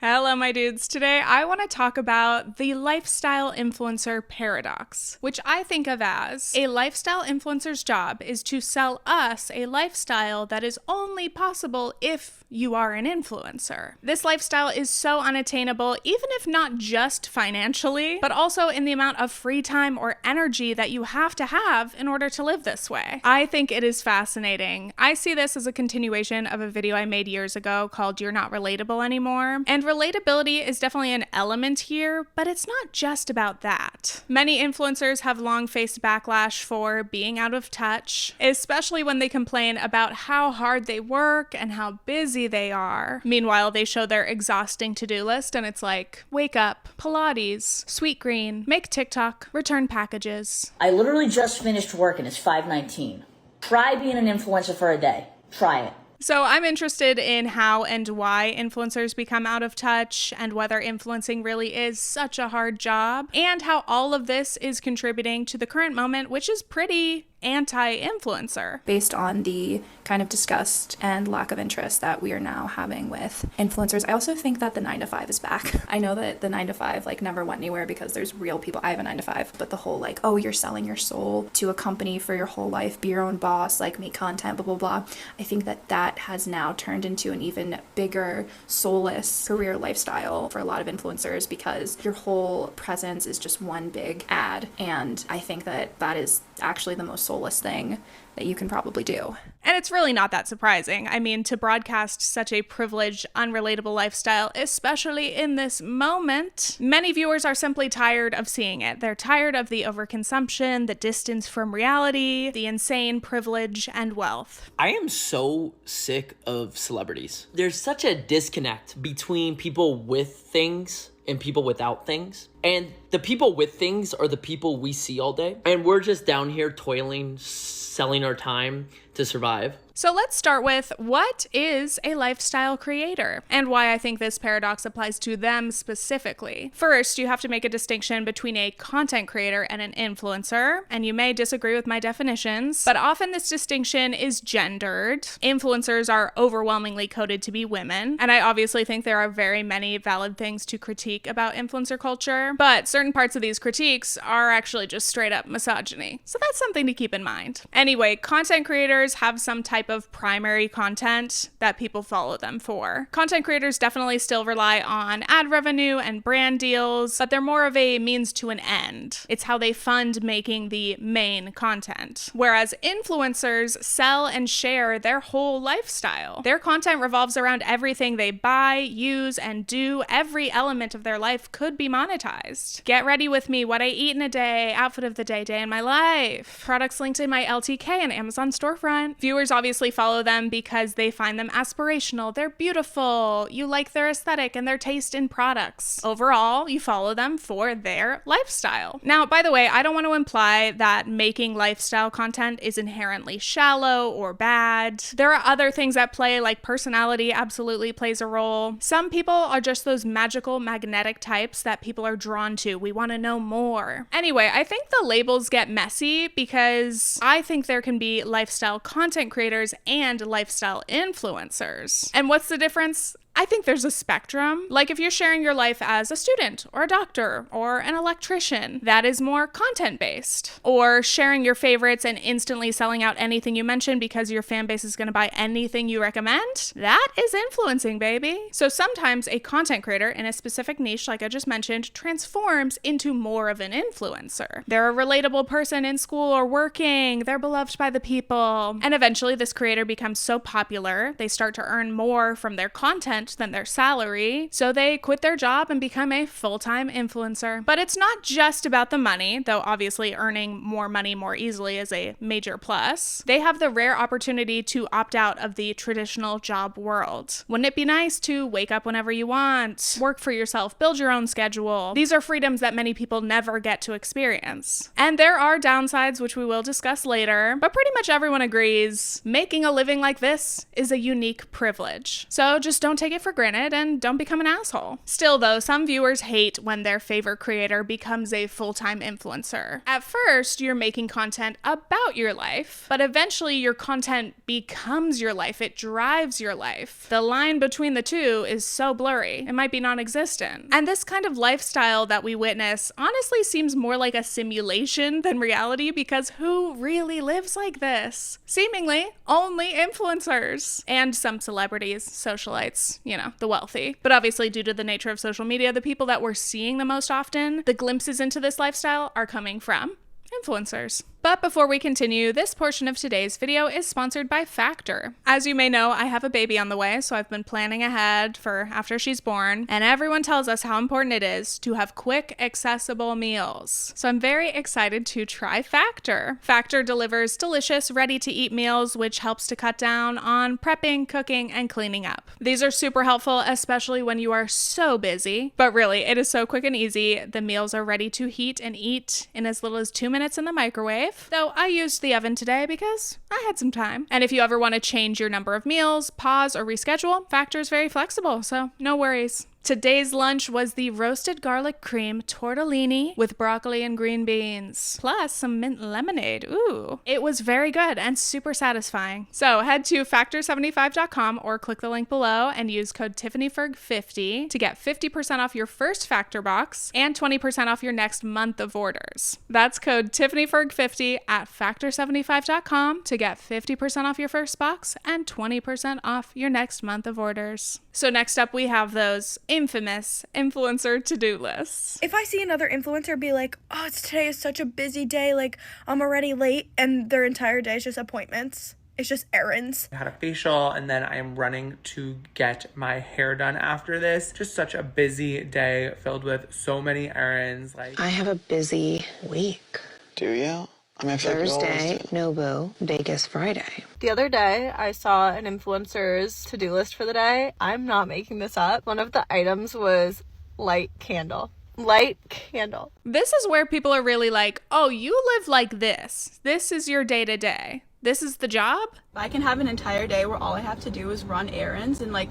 Hello, my dudes. Today, I want to talk about the lifestyle influencer paradox, which I think of as a lifestyle influencer's job is to sell us a lifestyle that is only possible if you are an influencer. This lifestyle is so unattainable, even if not just financially, but also in the amount of free time or energy that you have to have in order to live this way. I think it is fascinating. I see this as a continuation of a video I made years ago called You're Not Relatable Anymore, and relatability is definitely an element here, but it's not just about that. Many influencers have long faced backlash for being out of touch, especially when they complain about how hard they work and how busy they are. Meanwhile, they show their exhausting to-do list and it's like, wake up, Pilates, Sweet Green, make TikTok, return packages. I literally just finished work and it's 5:19. Try being an influencer for a day. Try it. So I'm interested in how and why influencers become out of touch and whether influencing really is such a hard job and how all of this is contributing to the current moment, which is pretty anti-influencer. Based on the kind of disgust and lack of interest that we are now having with influencers, I also think that the 9-to-5 is back. I know that the 9-to-5 never went anywhere because there's real people. I have a 9-to-5, but the whole oh, you're selling your soul to a company for your whole life, be your own boss, make content, blah, blah, blah. I think that has now turned into an even bigger soulless career lifestyle for a lot of influencers because your whole presence is just one big ad. And I think that is actually the most soulless thing that you can probably do. And it's really not that surprising. I mean, to broadcast such a privileged, unrelatable lifestyle, especially in this moment, many viewers are simply tired of seeing it. They're tired of the overconsumption, the distance from reality, the insane privilege and wealth. I am so sick of celebrities. There's such a disconnect between people with things and people without things. And the people with things are the people we see all day. And we're just down here toiling, selling our time to survive. So let's start with what is a lifestyle creator and why I think this paradox applies to them specifically. First, you have to make a distinction between a content creator and an influencer, and you may disagree with my definitions, but often this distinction is gendered. Influencers are overwhelmingly coded to be women, and I obviously think there are very many valid things to critique about influencer culture, but certain parts of these critiques are actually just straight up misogyny. So that's something to keep in mind. Anyway, content creators have some type of primary content that people follow them for. Content creators definitely still rely on ad revenue and brand deals, but they're more of a means to an end. It's how they fund making the main content. Whereas influencers sell and share their whole lifestyle. Their content revolves around everything they buy, use, and do. Every element of their life could be monetized. Get ready with me, what I eat in a day, outfit of the day, day in my life, products linked in my LTK and Amazon storefront. Viewers obviously follow them because they find them aspirational, they're beautiful, you like their aesthetic and their taste in products. Overall, you follow them for their lifestyle. Now, by the way, I don't want to imply that making lifestyle content is inherently shallow or bad. There are other things at play, like personality absolutely plays a role. Some people are just those magical magnetic types that people are drawn to. We want to know more. Anyway, I think the labels get messy because I think there can be lifestyle content creators and lifestyle influencers. And what's the difference? I think there's a spectrum. Like if you're sharing your life as a student or a doctor or an electrician, that is more content-based. Or sharing your favorites and instantly selling out anything you mention because your fan base is going to buy anything you recommend, that is influencing, baby. So sometimes a content creator in a specific niche, like I just mentioned, transforms into more of an influencer. They're a relatable person in school or working, they're beloved by the people, and eventually this creator becomes so popular, they start to earn more from their content than their salary, so they quit their job and become a full-time influencer. But it's not just about the money, though obviously earning more money more easily is a major plus. They have the rare opportunity to opt out of the traditional job world. Wouldn't it be nice to wake up whenever you want, work for yourself, build your own schedule? These are freedoms that many people never get to experience. And there are downsides, which we will discuss later, but pretty much everyone agrees making a living like this is a unique privilege. So just don't take it it for granted and don't become an asshole. Still though, some viewers hate when their favorite creator becomes a full-time influencer. At first, you're making content about your life, but eventually your content becomes your life. It drives your life. The line between the two is so blurry, it might be non-existent. And this kind of lifestyle that we witness honestly seems more like a simulation than reality, because who really lives like this? Seemingly only influencers and some celebrities, socialites, you know, the wealthy. But obviously, due to the nature of social media, the people that we're seeing the most often, the glimpses into this lifestyle are coming from influencers. But before we continue, this portion of today's video is sponsored by Factor. As you may know, I have a baby on the way, so I've been planning ahead for after she's born, and everyone tells us how important it is to have quick, accessible meals. So I'm very excited to try Factor. Factor delivers delicious, ready-to-eat meals, which helps to cut down on prepping, cooking, and cleaning up. These are super helpful, especially when you are so busy. But really, it is so quick and easy. The meals are ready to heat and eat in as little as 2 minutes in the microwave. Though I used the oven today because I had some time. And if you ever want to change your number of meals, pause, or reschedule, Factor is very flexible, so no worries. Today's lunch was the roasted garlic cream tortellini with broccoli and green beans, plus some mint lemonade. Ooh, it was very good and super satisfying. So head to factor75.com or click the link below and use code tiffanyferg50 to get 50% off your first Factor box and 20% off your next month of orders. That's code tiffanyferg50 at factor75.com to get 50% off your first box and 20% off your next month of orders. So next up, we have those infamous influencer to-do lists. If I see another influencer be like, oh, today is such a busy day, like, I'm already late, and their entire day is just appointments. It's just errands. I had a facial, and then I am running to get my hair done after this. Just such a busy day filled with so many errands. I have a busy week. Do you? I mean, I feel like we Thursday, always do. Nobu, Vegas Friday. The other day, I saw an influencer's to-do list for the day. I'm not making this up. One of the items was light candle. Light candle. This is where people are really like, oh, you live like this. This is your day-to-day. This is the job? I can have an entire day where all I have to do is run errands and like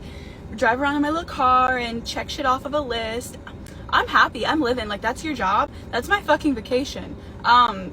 drive around in my little car and check shit off of a list. I'm happy. I'm living. Like, that's your job. That's my fucking vacation.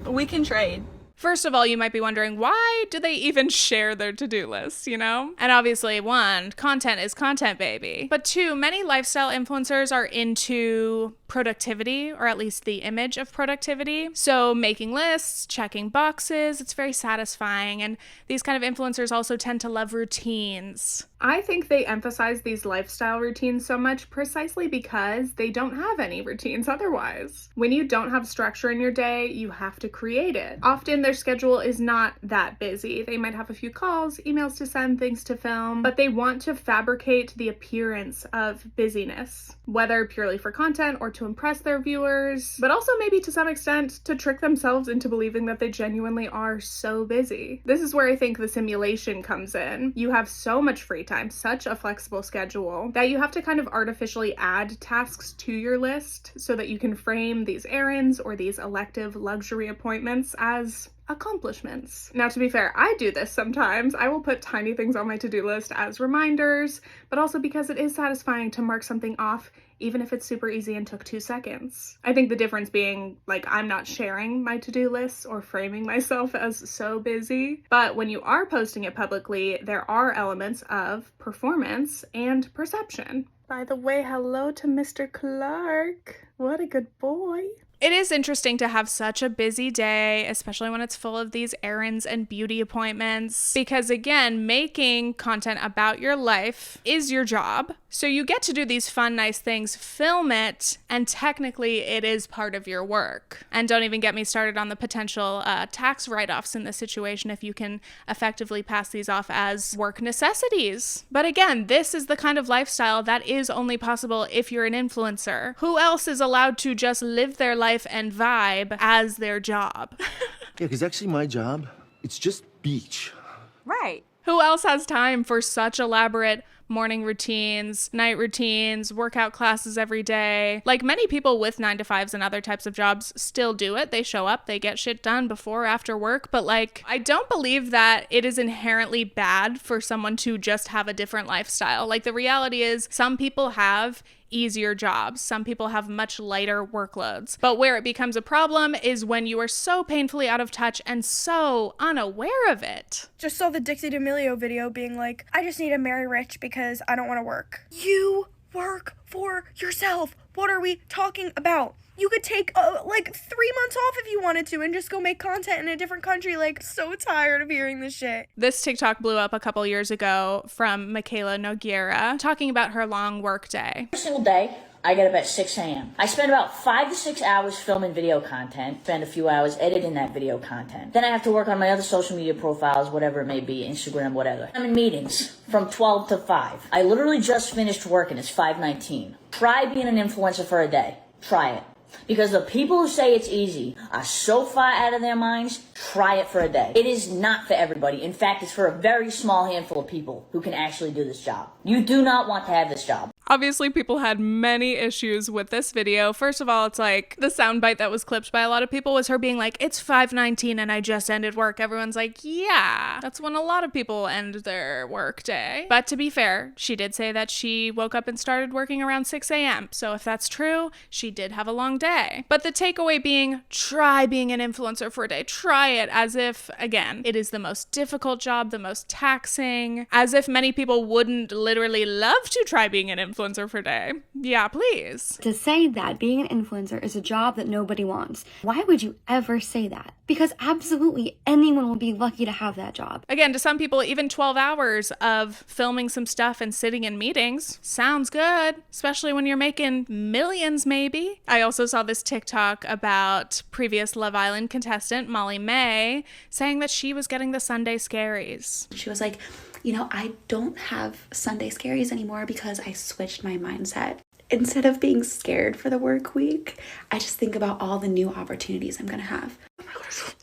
We can trade. First of all, you might be wondering, why do they even share their to-do lists, you know? And obviously, one, content is content, baby. But two, many lifestyle influencers are into productivity, or at least the image of productivity. So making lists, checking boxes, it's very satisfying. And these kind of influencers also tend to love routines. I think they emphasize these lifestyle routines so much precisely because they don't have any routines otherwise. When you don't have structure in your day, you have to create it. Often their schedule is not that busy. They might have a few calls, emails to send, things to film, but they want to fabricate the appearance of busyness, whether purely for content or to impress their viewers, but also maybe to some extent to trick themselves into believing that they genuinely are so busy. This is where I think the simulation comes in. You have so much free time, such a flexible schedule, that you have to kind of artificially add tasks to your list so that you can frame these errands or these elective luxury appointments as accomplishments. Now, to be fair, I do this sometimes. I will put tiny things on my to-do list as reminders, but also because it is satisfying to mark something off even if it's super easy and took 2 seconds. I think the difference being, like, I'm not sharing my to-do lists or framing myself as so busy, but when you are posting it publicly, there are elements of performance and perception. By the way, hello to Mr. Clark. What a good boy. It is interesting to have such a busy day, especially when it's full of these errands and beauty appointments, because again, making content about your life is your job. So you get to do these fun, nice things, film it, and technically it is part of your work. And don't even get me started on the potential tax write-offs in this situation if you can effectively pass these off as work necessities. But again, this is the kind of lifestyle that is only possible if you're an influencer. Who else is allowed to just live their life and vibe as their job? Yeah, because actually my job, it's just beach. Right. Who else has time for such elaborate morning routines, night routines, workout classes every day. Like many people with 9-to-5s and other types of jobs still do it. They show up, they get shit done before or after work. But like, I don't believe that it is inherently bad for someone to just have a different lifestyle. Like the reality is some people have easier jobs. Some people have much lighter workloads. But where it becomes a problem is when you are so painfully out of touch and so unaware of it. Just saw the Dixie D'Amelio video being like, I just need to marry rich because I don't want to work. You work for yourself. What are we talking about? You could take like 3 months off if you wanted to and just go make content in a different country. Like, so tired of hearing this shit. This TikTok blew up a couple years ago from Mikayla Nogueira talking about her long work day. Every single day, I get up at 6 a.m. I spend about 5 to 6 hours filming video content, spend a few hours editing that video content. Then I have to work on my other social media profiles, whatever it may be, Instagram, whatever. I'm in meetings from 12 to 5. I literally just finished working. It's 5:19. Try being an influencer for a day. Try it. Because the people who say it's easy are so far out of their minds, try it for a day. It is not for everybody. In fact, it's for a very small handful of people who can actually do this job. You do not want to have this job. Obviously, people had many issues with this video. First of all, it's like the soundbite that was clipped by a lot of people was her being like, it's 5:19 and I just ended work. Everyone's like, yeah, that's when a lot of people end their work day. But to be fair, she did say that she woke up and started working around 6 a.m. So if that's true, she did have a long day. But the takeaway being, try being an influencer for a day. Try it as if, again, it is the most difficult job, the most taxing, as if many people wouldn't literally love to try being an influencer for a day. Yeah, please. To say that being an influencer is a job that nobody wants, why would you ever say that? Because absolutely anyone will be lucky to have that job. Again, to some people, even 12 hours of filming some stuff and sitting in meetings sounds good, especially when you're making millions, maybe. I also saw this TikTok about previous Love Island contestant Molly May saying that she was getting the Sunday scaries. She was like, you know, I don't have Sunday scaries anymore because I switched my mindset. Instead of being scared for the work week, I just think about all the new opportunities I'm going to have. Oh my gosh.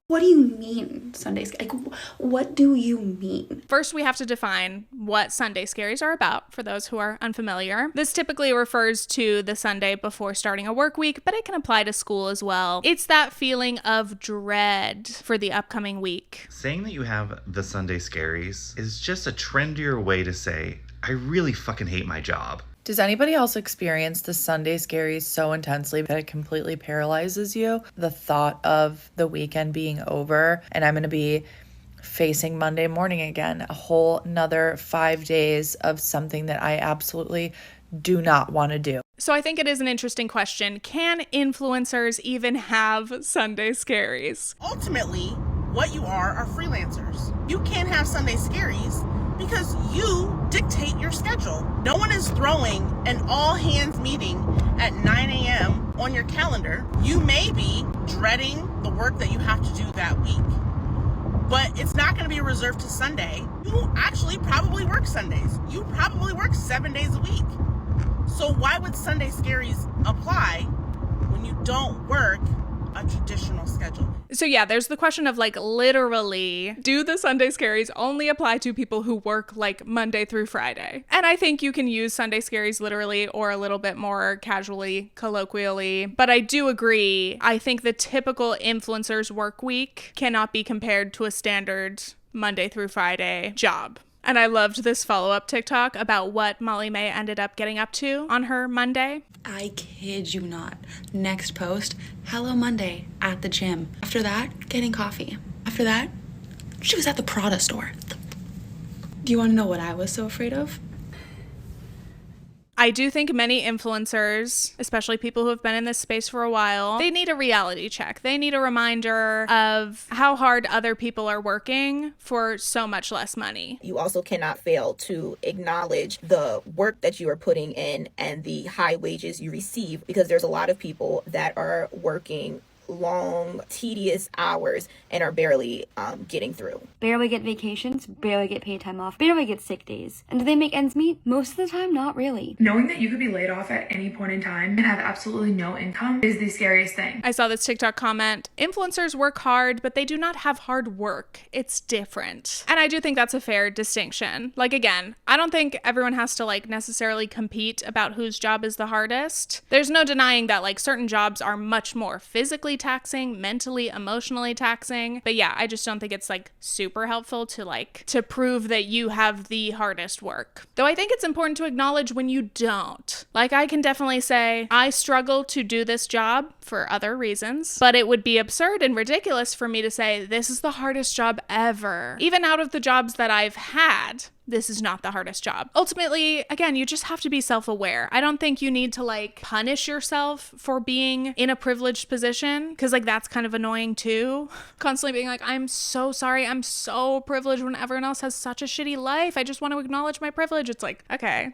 What do you mean, Sunday scaries? Like, what do you mean? First, we have to define what Sunday scaries are about for those who are unfamiliar. This typically refers to the Sunday before starting a work week, but it can apply to school as well. It's that feeling of dread for the upcoming week. Saying that you have the Sunday scaries is just a trendier way to say, I really fucking hate my job. Does anybody else experience the Sunday scaries so intensely that it completely paralyzes you? The thought of the weekend being over and I'm going to be facing Monday morning again, a whole nother 5 days of something that I absolutely do not want to do. So I think it is an interesting question. Can influencers even have Sunday scaries? Ultimately, what you are freelancers. You can't have Sunday scaries because you dictate your schedule. No one is throwing an all-hands meeting at 9 a.m. on your calendar. You may be dreading the work that you have to do that week, but it's not going to be reserved to Sunday. You actually probably work Sundays. You probably work 7 days a week. So why would Sunday scaries apply when you don't work a traditional schedule? So yeah, there's the question of like literally, do the Sunday scaries only apply to people who work like Monday through Friday? And I think you can use Sunday scaries literally or a little bit more casually, colloquially. But I do agree. I think the typical influencer's work week cannot be compared to a standard Monday through Friday job. And I loved this follow-up TikTok about what Molly May ended up getting up to on her Monday. I kid you not. Next post, hello Monday at the gym. After that, getting coffee. After that, she was at the Prada store. Do you want to know what I was so afraid of? I do think many influencers, especially people who have been in this space for a while, they need a reality check. They need a reminder of how hard other people are working for so much less money. You also cannot fail to acknowledge the work that you are putting in and the high wages you receive, because there's a lot of people that are working long, tedious hours and are barely getting through. Barely get vacations, barely get paid time off, barely get sick days. And do they make ends meet? Most of the time, not really. Knowing that you could be laid off at any point in time and have absolutely no income is the scariest thing. I saw this TikTok comment, influencers work hard, but they do not have hard work. It's different. And I do think that's a fair distinction. Like, again, I don't think everyone has to like necessarily compete about whose job is the hardest. There's no denying that like certain jobs are much more physically taxing, mentally, emotionally taxing. But yeah, I just don't think it's like super helpful to prove that you have the hardest work. Though I think it's important to acknowledge when you don't. Like, I can definitely say I struggle to do this job for other reasons, but it would be absurd and ridiculous for me to say this is the hardest job ever. Even out of the jobs that I've had, this is not the hardest job. Ultimately, again, you just have to be self-aware. I don't think you need to like punish yourself for being in a privileged position, because like that's kind of annoying too. Constantly being like, I'm so sorry, I'm so privileged when everyone else has such a shitty life. I just want to acknowledge my privilege. It's like, okay,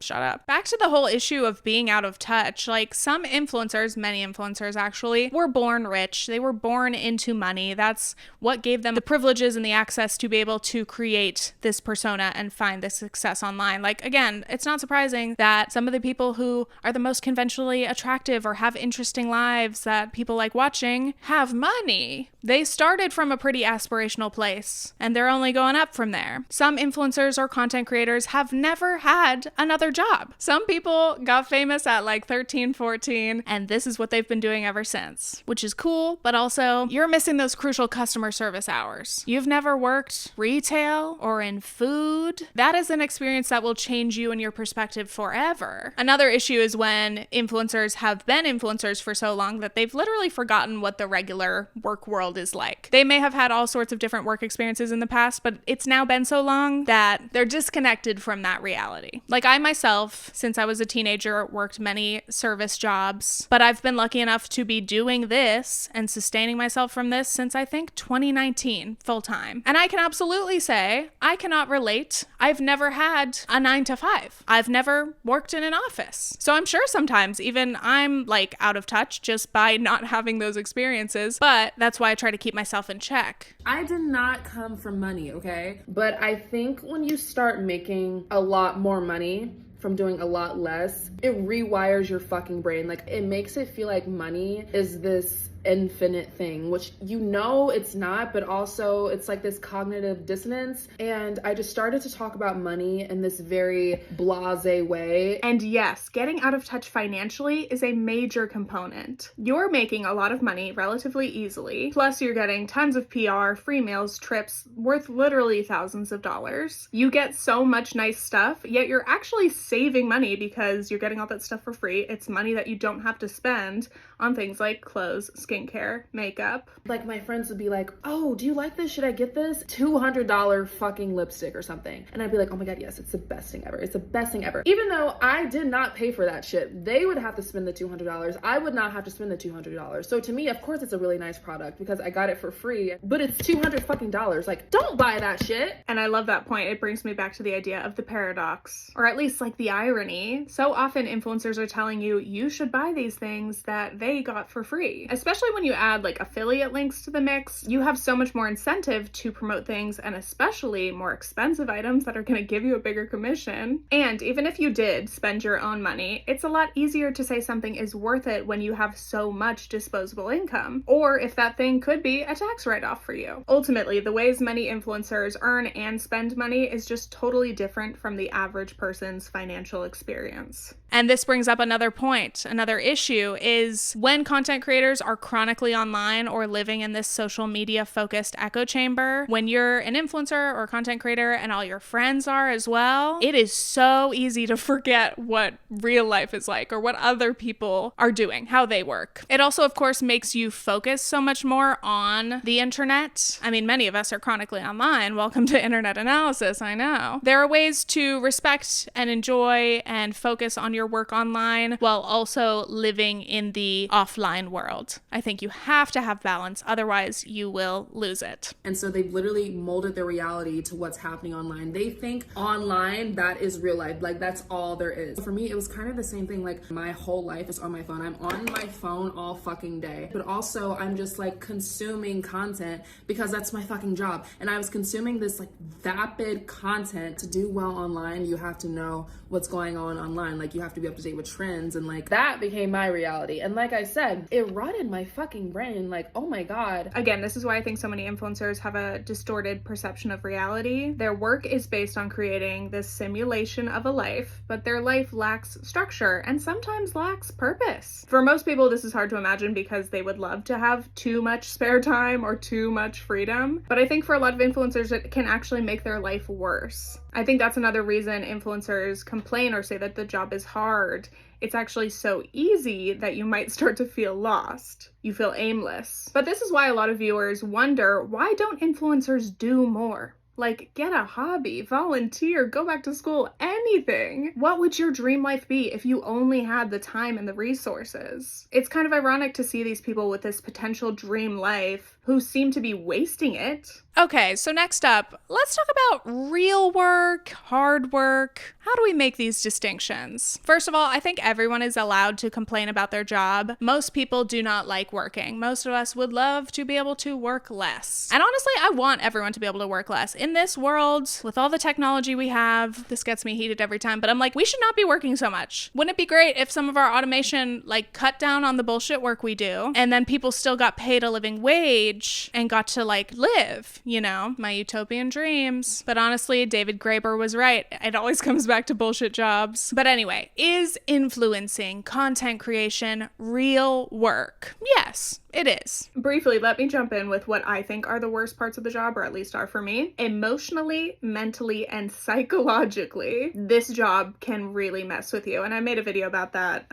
shut up. Back to the whole issue of being out of touch. Like some influencers, many influencers actually, were born rich. They were born into money. That's what gave them the privileges and the access to be able to create this persona and find this success online. Like, again, it's not surprising that some of the people who are the most conventionally attractive or have interesting lives that people like watching have money. They started from a pretty aspirational place and they're only going up from there. Some influencers or content creators have never had another job. Some people got famous at like 13, 14, and this is what they've been doing ever since, which is cool, but also you're missing those crucial customer service hours. You've never worked retail or in food. That is an experience that will change you and your perspective forever. Another issue is when influencers have been influencers for so long that they've literally forgotten what the regular work world is like. They may have had all sorts of different work experiences in the past, but it's now been so long that they're disconnected from that reality. Like I myself, since I was a teenager, worked many service jobs, but I've been lucky enough to be doing this and sustaining myself from this since I think 2019 full time. And I can absolutely say I cannot relate. I've never had a 9-to-5. I've never worked in an office. So I'm sure sometimes even I'm like out of touch just by not having those experiences, but that's why I try to keep myself in check. I did not come from money, okay? But I think when you start making a lot more money from doing a lot less, it rewires your fucking brain. Like it makes it feel like money is this infinite thing, which you know it's not, but also it's like this cognitive dissonance. And I just started to talk about money in this very blasé way. And yes, getting out of touch financially is a major component. You're making a lot of money relatively easily, plus you're getting tons of PR, free meals, trips worth literally thousands of dollars. You get so much nice stuff, yet you're actually saving money because you're getting all that stuff for free. It's money that you don't have to spend on things like clothes, skincare, makeup. Like my friends would be like, oh, do you like this? Should I get this? $200 fucking lipstick or something. And I'd be like, oh my God, yes, it's the best thing ever. It's the best thing ever. Even though I did not pay for that shit. They would have to spend the $200. I would not have to spend the $200. So to me, of course, it's a really nice product because I got it for free, but it's $200 fucking dollars. Like, don't buy that shit. And I love that point. It brings me back to the idea of the paradox, or at least like the irony. So often influencers are telling you, you should buy these things that they got for free. Especially when you add like affiliate links to the mix, you have so much more incentive to promote things, and especially more expensive items that are going to give you a bigger commission. And even if you did spend your own money, it's a lot easier to say something is worth it when you have so much disposable income, or if that thing could be a tax write-off for you. Ultimately, the ways many influencers earn and spend money is just totally different from the average person's financial experience. And this brings up another point. Another issue is when content creators are chronically online or living in this social media focused echo chamber, when you're an influencer or content creator and all your friends are as well, it is so easy to forget what real life is like or what other people are doing, how they work. It also, of course, makes you focus so much more on the internet. I mean, many of us are chronically online. Welcome to internet analysis, I know. There are ways to respect and enjoy and focus on your work online while also living in the offline world. I think you have to have balance, otherwise you will lose it. And so they've literally molded their reality to what's happening online. They think online, that is real life. Like, that's all there is. For me, it was kind of the same thing. Like, my whole life is on my phone. I'm on my phone all fucking day. But also, I'm just like consuming content because that's my fucking job. And I was consuming this like vapid content. To do well online, you have to know what's going on online. Like, you have to be up to date with trends, and like that became my reality. And like I said, it rotted my fucking brain. Like, oh my God. Again, this is why I think so many influencers have a distorted perception of reality. Their work is based on creating this simulation of a life, but their life lacks structure and sometimes lacks purpose. For most people, this is hard to imagine because they would love to have too much spare time or too much freedom. But I think for a lot of influencers, it can actually make their life worse. I think that's another reason influencers complain or say that the job is hard. It's actually so easy that you might start to feel lost. You feel aimless. But this is why a lot of viewers wonder, why don't influencers do more? Like, get a hobby, volunteer, go back to school, anything. What would your dream life be if you only had the time and the resources? It's kind of ironic to see these people with this potential dream life who seem to be wasting it. Okay, so next up, let's talk about real work, hard work. How do we make these distinctions? First of all, I think everyone is allowed to complain about their job. Most people do not like working. Most of us would love to be able to work less. And honestly, I want everyone to be able to work less. In this world, with all the technology we have, this gets me heated every time, but I'm like, we should not be working so much. Wouldn't it be great if some of our automation like cut down on the bullshit work we do, and then people still got paid a living wage and got to like live, you know, my utopian dreams. But honestly, David Graeber was right. It always comes back to bullshit jobs. But anyway, is influencing, content creation real work? Yes, it is. Briefly, let me jump in with what I think are the worst parts of the job, or at least are for me. Emotionally, mentally, and psychologically, this job can really mess with you. And I made a video about that,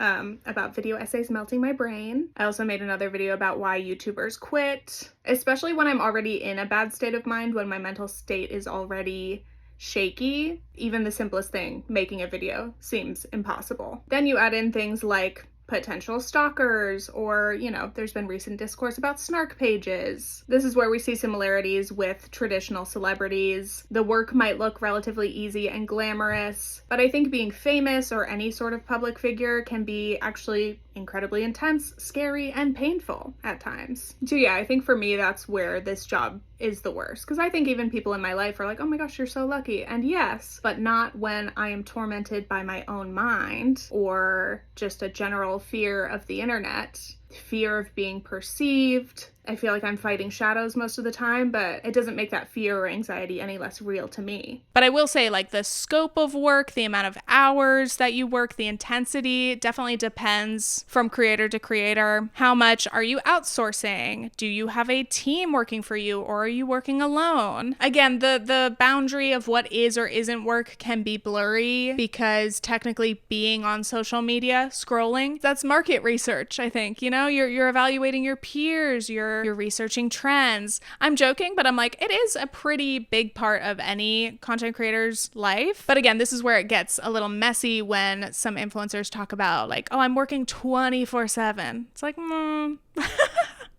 about video essays melting my brain. I also made another video about why YouTubers quit, especially when I'm already in a bad state of mind, when my mental state is already shaky. Even the simplest thing, making a video, seems impossible. Then you add in things like potential stalkers, or, you know, there's been recent discourse about snark pages. This is where we see similarities with traditional celebrities. The work might look relatively easy and glamorous, but I think being famous or any sort of public figure can be actually incredibly intense, scary, and painful at times. So yeah, I think for me, that's where this job is the worst. Because I think even people in my life are like, oh my gosh, you're so lucky. And yes, but not when I am tormented by my own mind or just a general fear of the internet, fear of being perceived. I feel like I'm fighting shadows most of the time, but it doesn't make that fear or anxiety any less real to me. But I will say, like, the scope of work, the amount of hours that you work, the intensity definitely depends from creator to creator. How much are you outsourcing? Do you have a team working for you, or are you working alone? Again, the boundary of what is or isn't work can be blurry, because technically being on social media, scrolling, that's market research, I think. You know, you're evaluating your peers, you're researching trends. I'm joking, but I'm like, it is a pretty big part of any content creator's life. But again, this is where it gets a little messy when some influencers talk about like, oh, I'm working 24/7. It's like,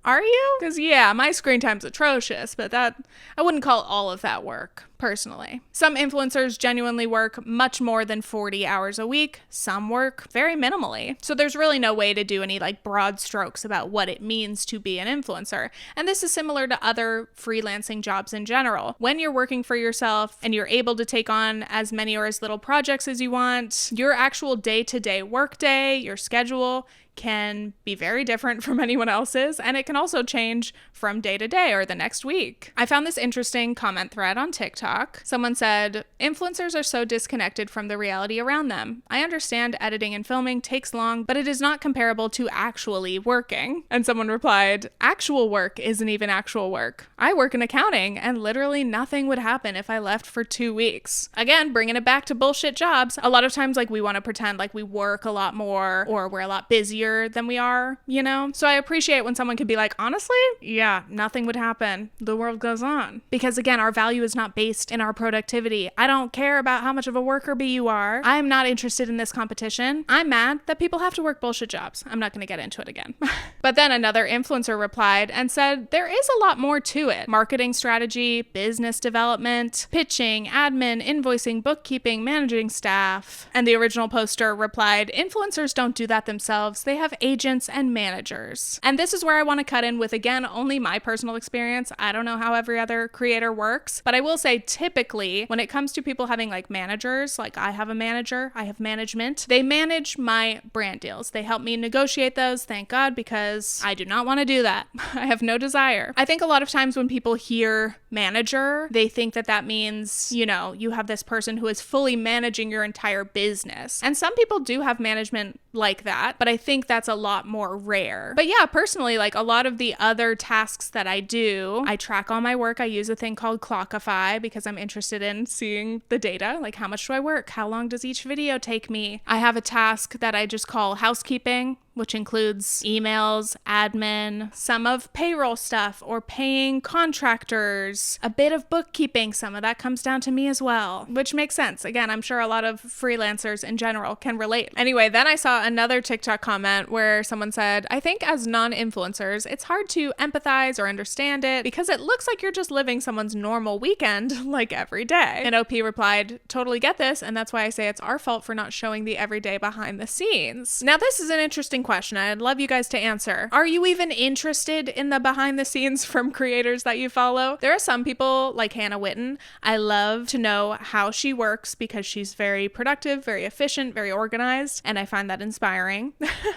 are you? Because yeah, my screen time's atrocious, but that, I wouldn't call all of that work, personally. Some influencers genuinely work much more than 40 hours a week. Some work very minimally. So there's really no way to do any like broad strokes about what it means to be an influencer. And this is similar to other freelancing jobs in general. When you're working for yourself and you're able to take on as many or as little projects as you want, your actual day-to-day workday, your schedule, can be very different from anyone else's, and it can also change from day to day or the next week. I found this interesting comment thread on TikTok. Someone said, influencers are so disconnected from the reality around them. I understand editing and filming takes long, but it is not comparable to actually working. And someone replied, actual work isn't even actual work. I work in accounting, and literally nothing would happen if I left for 2 weeks. Again, bringing it back to bullshit jobs. A lot of times, like, we want to pretend like we work a lot more or we're a lot busier than we are, you know? So I appreciate when someone could be like, honestly, yeah, nothing would happen. The world goes on. Because again, our value is not based based in our productivity. I don't care about how much of a worker bee you are. I'm not interested in this competition. I'm mad that people have to work bullshit jobs. I'm not going to get into it again. But then another influencer replied and said there is a lot more to it. Marketing strategy, business development, pitching, admin, invoicing, bookkeeping, managing staff. And the original poster replied, influencers don't do that themselves. They have agents and managers. And this is where I want to cut in with, again, only my personal experience. I don't know how every other creator works, but I will say typically when it comes to people having like managers, like I have a manager, I have management, they manage my brand deals. They help me negotiate those, thank God, because I do not want to do that. I have no desire. I think a lot of times when people hear manager, they think that that means, you know, you have this person who is fully managing your entire business. And some people do have management like that, but I think that's a lot more rare. But yeah, personally, like a lot of the other tasks that I do, I track all my work. I use a thing called Clockify because I'm interested in seeing the data, like how much do I work? How long does each video take me? I have a task that I just call housekeeping, which includes emails, admin, some of payroll stuff or paying contractors, a bit of bookkeeping. Some of that comes down to me as well, which makes sense. Again, I'm sure a lot of freelancers in general can relate. Anyway, then I saw another TikTok comment where someone said, I think as non-influencers, it's hard to empathize or understand it because it looks like you're just living someone's normal weekend like every day. And OP replied, totally get this, and that's why I say it's our fault for not showing the everyday behind the scenes. Now, this is an interesting question. I'd love you guys to answer. Are you even interested in the behind the scenes from creators that you follow? There are some people like Hannah Witten. I love to know how she works because she's very productive, very efficient, very organized, and I find that inspiring.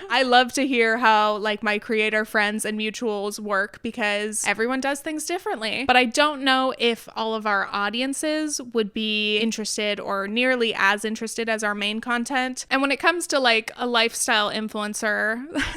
I love to hear how like my creator friends and mutuals work because everyone does things differently. But I don't know if all of our audiences would be interested or nearly as interested as our main content. And when it comes to like a lifestyle influencer,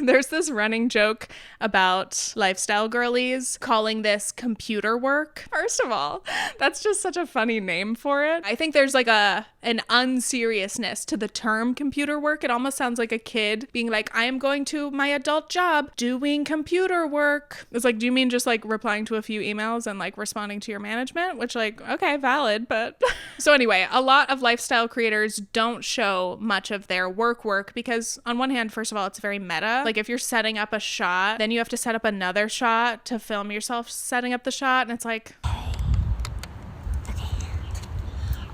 there's this running joke about lifestyle girlies calling this computer work. First of all, that's just such a funny name for it. I think there's like an unseriousness to the term computer work. It almost sounds like a kid being like, I am going to my adult job doing computer work. It's like, do you mean just like replying to a few emails and like responding to your management? Which like, okay, valid, but... So anyway, a lot of lifestyle creators don't show much of their work because on one hand, first of all, it's very meta. Like if you're setting up a shot, then you have to set up another shot to film yourself setting up the shot. And it's like,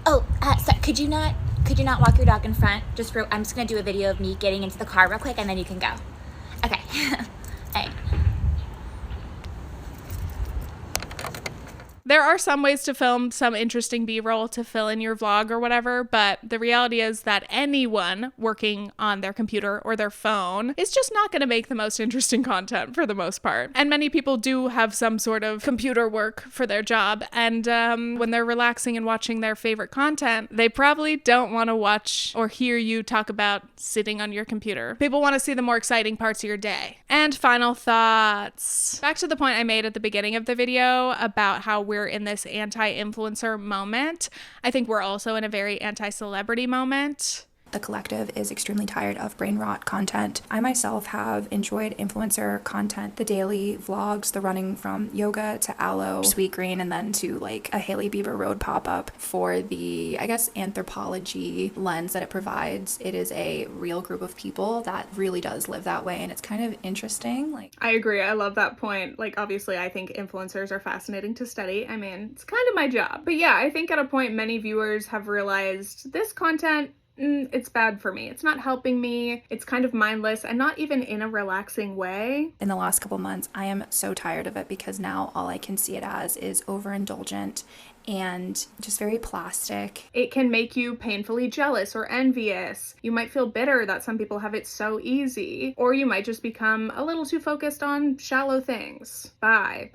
Oh, so could you not walk your dog in front? I'm just gonna do a video of me getting into the car real quick and then you can go. Okay. All right. there are some ways to film some interesting B-roll to fill in your vlog or whatever, but the reality is that anyone working on their computer or their phone is just not going to make the most interesting content for the most part. And many people do have some sort of computer work for their job, and when they're relaxing and watching their favorite content, they probably don't want to watch or hear you talk about sitting on your computer. People want to see the more exciting parts of your day. And final thoughts. Back to the point I made at the beginning of the video about how we're in this anti-influencer moment. I think we're also in a very anti-celebrity moment. The collective is extremely tired of brain rot content. I myself have enjoyed influencer content, the daily vlogs, the running from yoga to aloe, sweet green, and then to like a Hailey Bieber road pop-up for the, I guess, anthropology lens that it provides. It is a real group of people that really does live that way, and it's kind of interesting. Like, I agree. I love that point. Like, obviously, I think influencers are fascinating to study. I mean, it's kind of my job. But yeah, I think at a point many viewers have realized this content, it's bad for me. It's not helping me. It's kind of mindless and not even in a relaxing way. In the last couple months, I am so tired of it because now all I can see it as is overindulgent and just very plastic. It can make you painfully jealous or envious. You might feel bitter that some people have it so easy, or you might just become a little too focused on shallow things. Buy,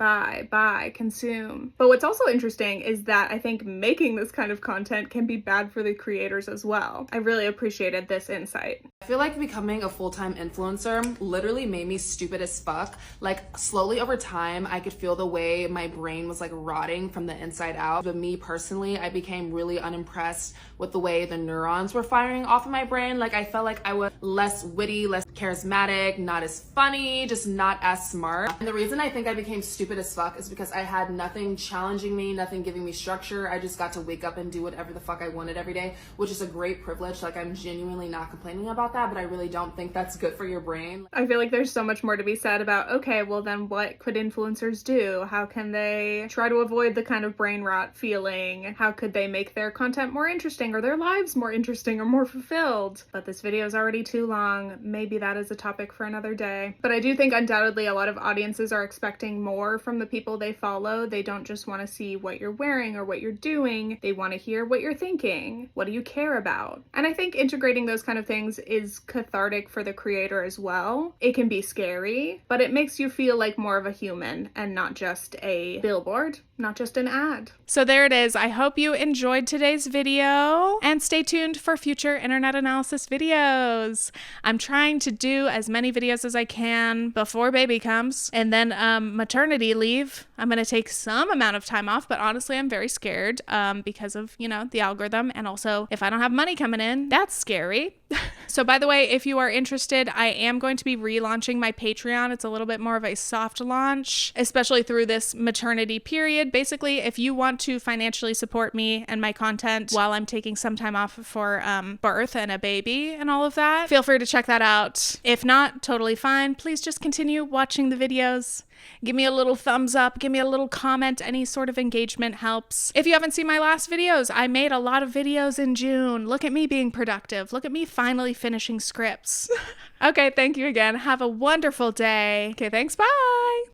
consume. But what's also interesting is that I think making this kind of content can be bad for the creators as well. I really appreciated this insight. I feel like becoming a full-time influencer literally made me stupid as fuck. Like, slowly over time, I could feel the way my brain was like rotting from the inside out. But me personally, I became really unimpressed with the way the neurons were firing off of my brain. Like I felt like I was less witty, less charismatic, not as funny, just not as smart. And the reason I think I became stupid as fuck is because I had nothing challenging me, nothing giving me structure. I just got to wake up and do whatever the fuck I wanted every day, which is a great privilege. Like I'm genuinely not complaining about that, but I really don't think that's good for your brain. I feel like there's so much more to be said about, okay, well then what could influencers do? How can they try to avoid the kind of brain rot feeling? How could they make their content more interesting or their lives more interesting or more fulfilled? But this video is already too long. Maybe that is a topic for another day. But I do think undoubtedly a lot of audiences are expecting more from the people they follow. They don't just want to see what you're wearing or what you're doing. They want to hear what you're thinking. What do you care about? And I think integrating those kind of things is cathartic for the creator as well. It can be scary, but it makes you feel like more of a human and not just a billboard, not just an ad. So there it is. I hope you enjoyed today's video and stay tuned for future internet analysis videos. I'm trying to do as many videos as I can before baby comes, and then maternity leave. I'm going to take some amount of time off, but honestly, I'm very scared because of, you know, the algorithm. And also if I don't have money coming in, that's scary. So by the way, if you are interested, I am going to be relaunching my Patreon. It's a little bit more of a soft launch, especially through this maternity period. Basically, if you want to financially support me and my content while I'm taking some time off for birth and a baby and all of that, feel free to check that out. If not, totally fine. Please just continue watching the videos. Give me a little thumbs up, give me a little comment, any sort of engagement helps. If you haven't seen my last videos, I made a lot of videos in June. Look at me being productive. Look at me finally finishing scripts. Okay, thank you again. Have a wonderful day. Okay, thanks, bye.